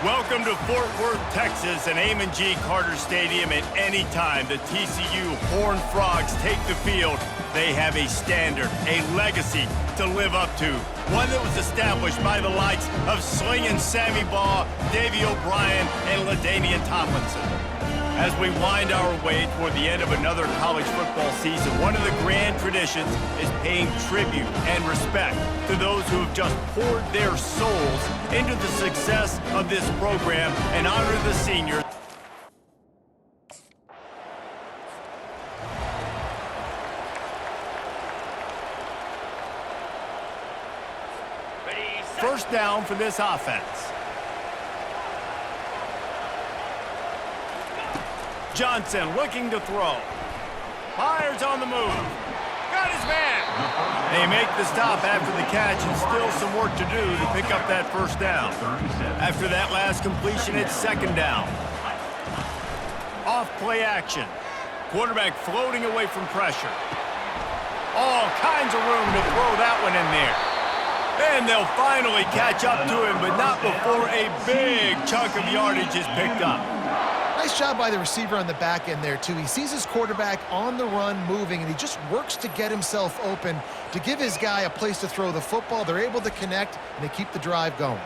Welcome to Fort Worth, Texas, and Amon G. Carter Stadium. At any time the TCU Horned Frogs take the field, they have a standard, a legacy to live up to. One that was established by the likes of Slingin' Sammy Baugh, Davey O'Brien, and LaDainian Tomlinson. As we wind our way toward the end of another college football season, one of the grand traditions is paying tribute and respect to those who have just poured their souls into the success of this program and honor the seniors. First down for this offense. Johnson looking to throw. Fires on the move. Got his man. They make the stop after the catch, and still some work to do to pick up that first down. After that last completion, it's second down. Off play action. Quarterback floating away from pressure. All kinds of room to throw that one in there. And they'll finally catch up to him, but not before a big chunk of yardage is picked up. Nice job by the receiver on the back end there, too. He sees his quarterback on the run moving, and he just works to get himself open to give his guy a place to throw the football. They're able to connect, and they keep the drive going.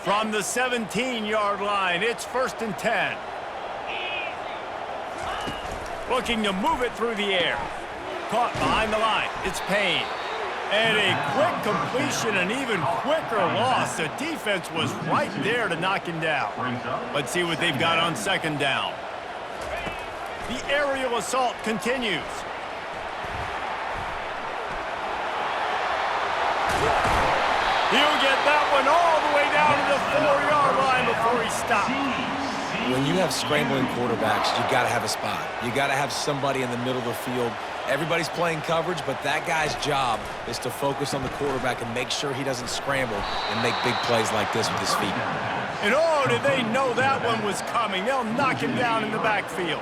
From the 17-yard line, it's 1st and 10. Looking to move it through the air. Caught behind the line. It's Payne. And a quick completion, an even quicker loss. The defense was right there to knock him down. Let's see what they've got on second down. The aerial assault continues. He'll get that one all the way down to the 4-yard line before he stopped. When you have scrambling quarterbacks, you got to have a spot. You got to have somebody in the middle of the field. Everybody's playing coverage, but that guy's job is to focus on the quarterback and make sure he doesn't scramble and make big plays like this with his feet. And oh, did they know that one was coming. They'll knock him down in the backfield.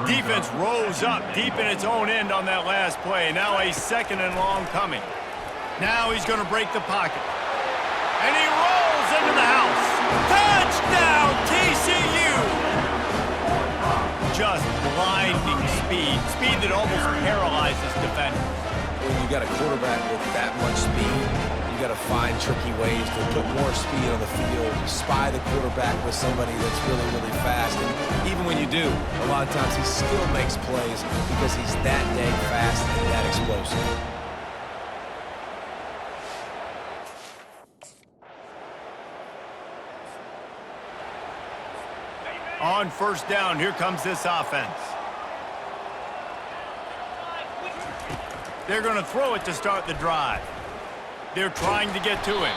Defense rose up deep in its own end on that last play. Now a second and long coming. Now he's going to break the pocket. And he rolls into the house. Touchdown, TCU! Just blinding speed. Speed that almost paralyzes defenders. When you got a quarterback with that much speed, you got to find tricky ways to put more speed on the field, spy the quarterback with somebody that's really, really fast. And even when you do, a lot of times he still makes plays because he's that dang fast and that explosive. On first down, here comes this offense. They're going to throw it to start the drive. They're trying to get to him.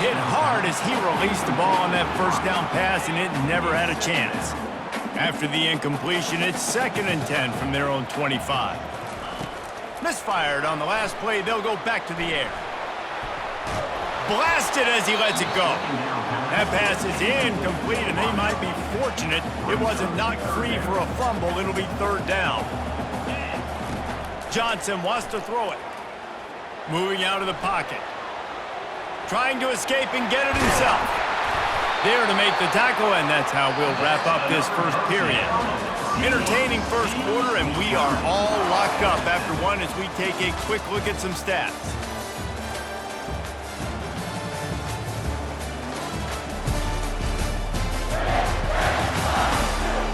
Hit hard as he released the ball on that first down pass, and it never had a chance. After the incompletion, it's 2nd and 10 from their own 25. Misfired on the last play. They'll go back to the air. Blasted as he lets it go. That pass is incomplete, and they might be fortunate it wasn't knocked free for a fumble. It'll be 3rd down. Johnson wants to throw it. Moving out of the pocket. Trying to escape and get it himself. There to make the tackle, and that's how we'll wrap up this first period. Entertaining first quarter, and we are all locked up after one as we take a quick look at some stats.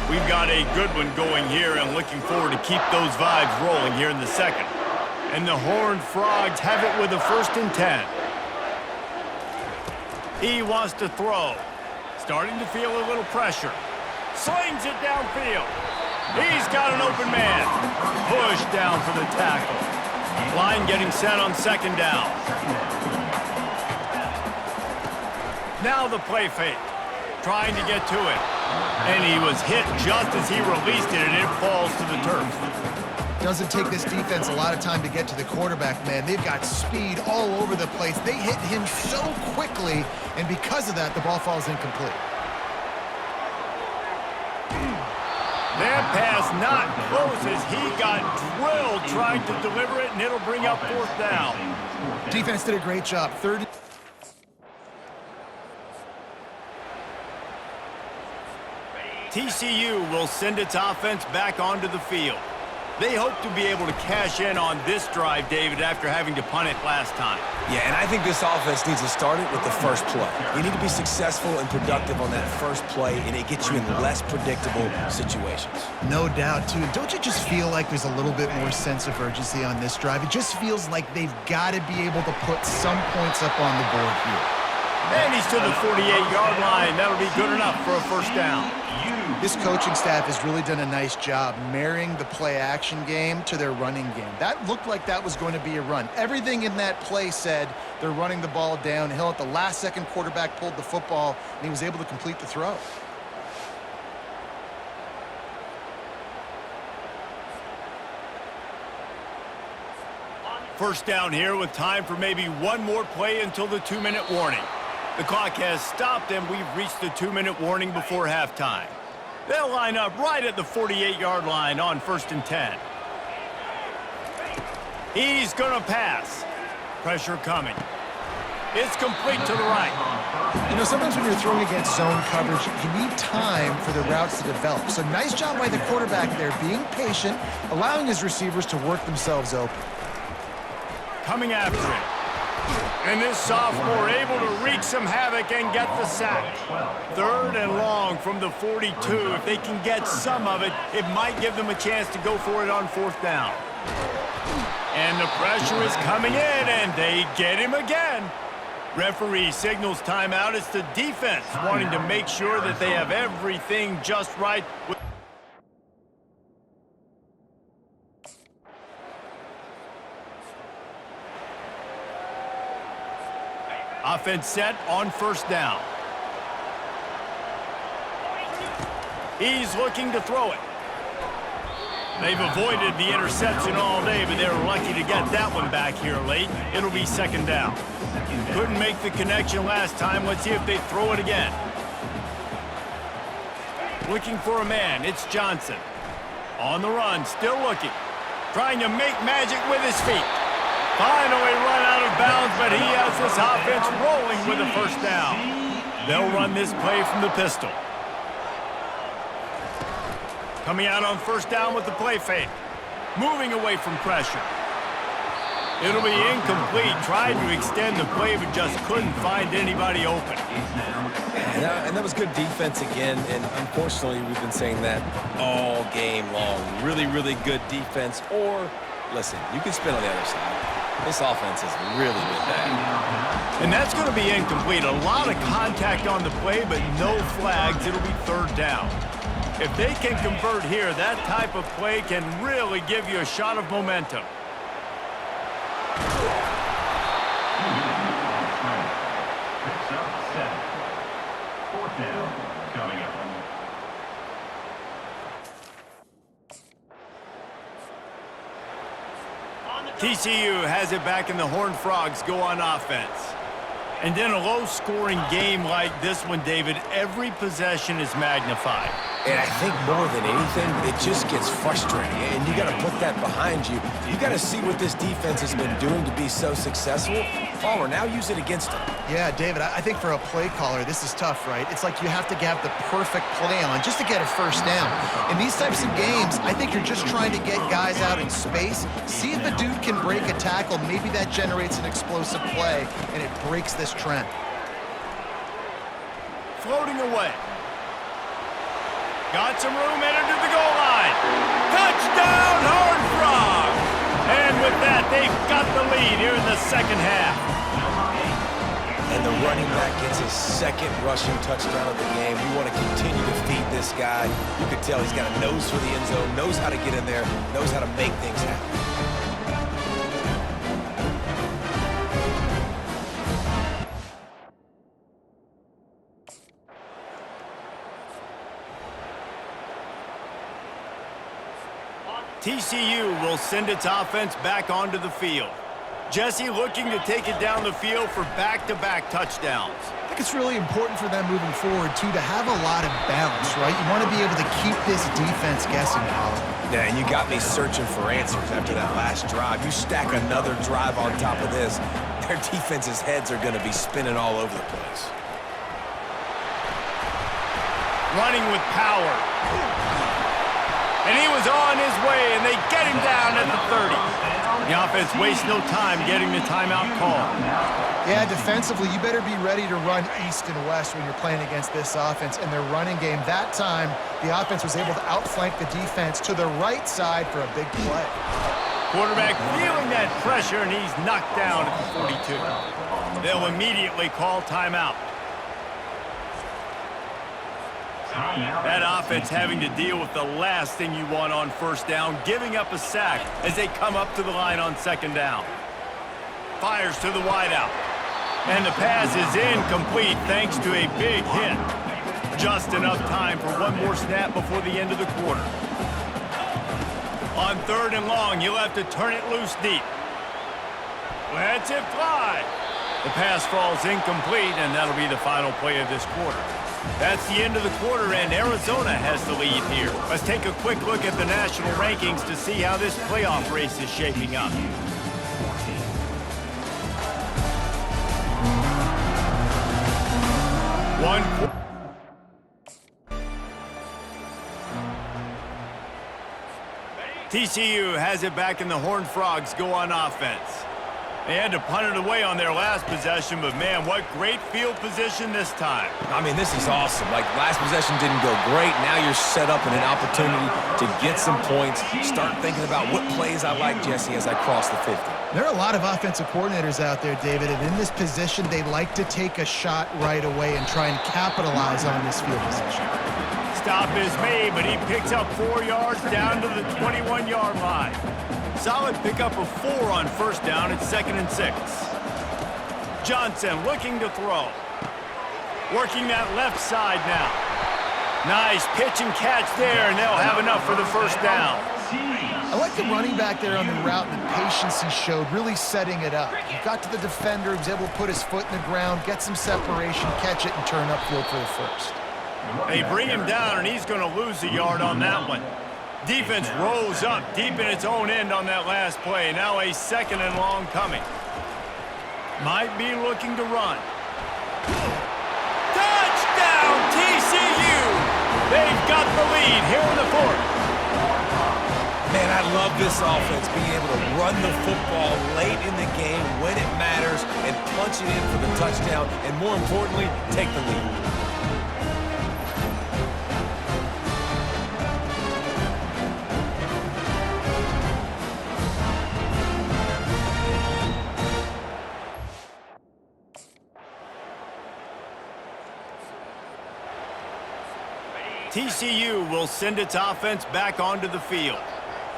We've got a good one going here and looking forward to keep those vibes rolling here in the second. And the Horned Frogs have it with a 1st and 10. He wants to throw. Starting to feel a little pressure. Slings it downfield. He's got an open man. Push down for the tackle. Line getting set on second down. Now the play fake. Trying to get to it. And he was hit just as he released it, and it falls to the turf. Doesn't take this defense a lot of time to get to the quarterback, man. They've got speed all over the place. They hit him so quickly, and because of that, the ball falls incomplete. That pass not close as he got drilled trying to deliver it, and it'll bring up 4th down. Defense did a great job. TCU will send its offense back onto the field. They hope to be able to cash in on this drive, David, after having to punt it last time. Yeah, and I think this offense needs to start it with the first play. You need to be successful and productive on that first play, and it gets you in less predictable situations. No doubt, too. Don't you just feel like there's a little bit more sense of urgency on this drive? It just feels like they've got to be able to put some points up on the board here. And he's to the 48-yard line. That'll be good enough for a 1st down. This coaching staff has really done a nice job marrying the play-action game to their running game. That looked like that was going to be a run. Everything in that play said they're running the ball downhill. At the last second, quarterback pulled the football, and he was able to complete the throw. First down here with time for maybe one more play until the 2-minute warning. The clock has stopped, and we've reached the 2-minute warning before halftime. They'll line up right at the 48-yard line on 1st and 10. He's going to pass. Pressure coming. It's complete to the right. You know, sometimes when you're throwing against zone coverage, you need time for the routes to develop. So nice job by the quarterback there, being patient, allowing his receivers to work themselves open. Coming after him. And this sophomore able to wreak some havoc and get the sack. 3rd and long from the 42. If they can get some of it, it might give them a chance to go for it on 4th down. And the pressure is coming in, and they get him again. Referee signals timeout. It's the defense wanting to make sure that they have everything just right. Offense set on 1st down. He's looking to throw it. They've avoided the interception all day, but they were lucky to get that one back here late. It'll be 2nd down. Couldn't make the connection last time. Let's see if they throw it again. Looking for a man. It's Johnson. On the run, still looking. Trying to make magic with his feet. Finally run out of bounds, but he has this offense rolling with a 1st down. They'll run this play from the pistol. Coming out on 1st down with the play fake. Moving away from pressure. It'll be incomplete. Tried to extend the play, but just couldn't find anybody open. And that was good defense again, and unfortunately, we've been saying that all game long. Really, really good defense, or, listen, you can spin on the other side. This offense has really been bad. And that's going to be incomplete. A lot of contact on the play, but no flags. It'll be 3rd down. If they can convert here, that type of play can really give you a shot of momentum. TCU has it back, and the Horned Frogs go on offense. And in a low-scoring game like this one, David, every possession is magnified. And I think more than anything, it just gets frustrating. And you got to put that behind you. You got to see what this defense has been doing to be so successful. Palmer, now use it against them. Yeah, David, I think for a play caller, this is tough, right? It's like you have to have the perfect play on just to get a 1st down. In these types of games, I think you're just trying to get guys out in space, see if a dude can break a tackle. Maybe that generates an explosive play, and it breaks this trend. Floating away. Got some room, entered to the goal line. Touchdown, Horned Frogs! And with that, they've got the lead here in the 2nd half. And the running back gets his 2nd rushing touchdown of the game. We want to continue to feed this guy. You can tell he's got a nose for the end zone, knows how to get in there, knows how to make things happen. TCU will send its offense back onto the field. Jesse looking to take it down the field for back-to-back touchdowns. I think it's really important for them moving forward, too, to have a lot of balance, right? You want to be able to keep this defense guessing, Colin. Yeah, and you got me searching for answers after that last drive. You stack another drive on top of this, their defense's heads are going to be spinning all over the place. Running with power. And he was on his way, and they get him down at the 30. The offense wastes no time getting the timeout call. Yeah, defensively, you better be ready to run east and west when you're playing against this offense and their running game. That time, the offense was able to outflank the defense to the right side for a big play. Quarterback feeling that pressure, and he's knocked down at the 42. They'll immediately call timeout. That offense having to deal with the last thing you want on first down, giving up a sack as they come up to the line on second down. Fires to the wideout. And the pass is incomplete thanks to a big hit. Just enough time for one more snap before the end of the quarter. On 3rd and long, you'll have to turn it loose deep. Lets it fly. The pass falls incomplete, and that'll be the final play of this quarter. That's the end of the quarter, and Arizona has the lead here. Let's take a quick look at the national rankings to see how this playoff race is shaping up. TCU has it back, and the Horned Frogs go on offense. They had to punt it away on their last possession, but man, what great field position this time. I mean, this is awesome. Like, last possession didn't go great. Now you're set up in an opportunity to get some points. Start thinking about what plays I like, Jesse, as I cross the 50. There are a lot of offensive coordinators out there, David, and in this position, they like to take a shot right away and try and capitalize on this field position. Stop is made, but he picks up 4 yards down to the 21-yard line. Solid pickup of 4 on first down at 2nd and 6. Johnson looking to throw. Working that left side now. Nice pitch and catch there, and they'll have enough for the first down. I like the running back there on the route and the patience he showed, really setting it up. He got to the defender, he was able to put his foot in the ground, get some separation, catch it, and turn upfield for the first. They bring him down, and he's going to lose a yard on that one. Defense rolls up deep in its own end on that last play. Now a 2nd and long coming. Might be looking to run. Touchdown, TCU! They've got the lead here in the 4th. Man, I love this offense, being able to run the football late in the game when it matters and punch it in for the touchdown, and more importantly, take the lead. TCU will send its offense back onto the field.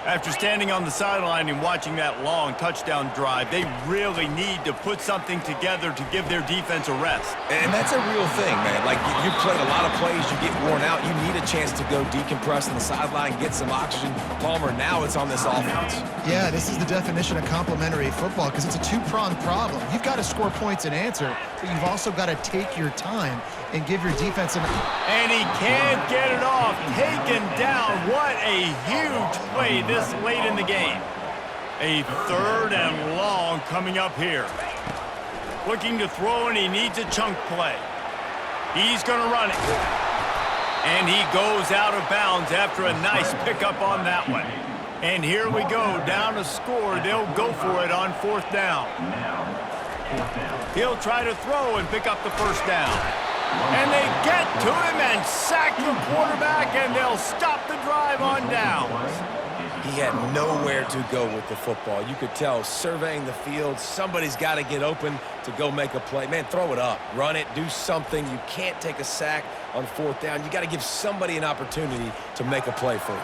After standing on the sideline and watching that long touchdown drive, they really need to put something together to give their defense a rest. And that's a real thing, man. Like, you played a lot of plays, you get worn out, you need a chance to go decompress on the sideline, get some oxygen. Palmer, now it's on this offense. Yeah, this is the definition of complementary football because it's a two-pronged problem. You've got to score points and answer, but you've also got to take your time and give your defense an... And he can't get it off. Taken down. What a huge play this late in the game. A 3rd and long coming up here. Looking to throw, and he needs a chunk play. He's going to run it. And he goes out of bounds after a nice pickup on that one. And here we go, down a score. They'll go for it on 4th down. He'll try to throw and pick up the first down. And they get to him and sack the quarterback, and they'll stop the drive on downs. He had nowhere to go with the football. You could tell, surveying the field, somebody's got to get open to go make a play. Man, throw it up, run it, do something. You can't take a sack on 4th down. You got to give somebody an opportunity to make a play for you.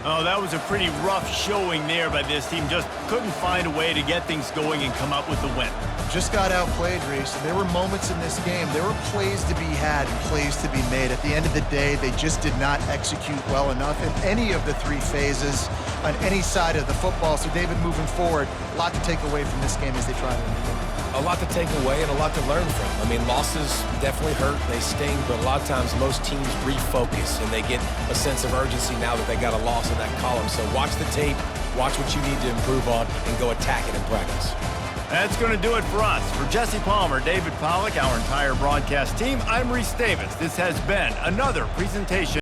Oh, that was a pretty rough showing there by this team. Just couldn't find a way to get things going and come up with the win. Just got outplayed, Reese. There were moments in this game. There were plays to be had and plays to be made. At the end of the day, they just did not execute well enough in any of the three phases on any side of the football. So, David, moving forward, a lot to take away from this game as they try to improve. A lot to take away and a lot to learn from. I mean, losses definitely hurt, they sting, but a lot of times most teams refocus and they get a sense of urgency now that they got a loss in that column. So watch the tape, watch what you need to improve on, and go attack it in practice. That's going to do it for us. For Jesse Palmer, David Pollack, our entire broadcast team, I'm Reese Davis. This has been another presentation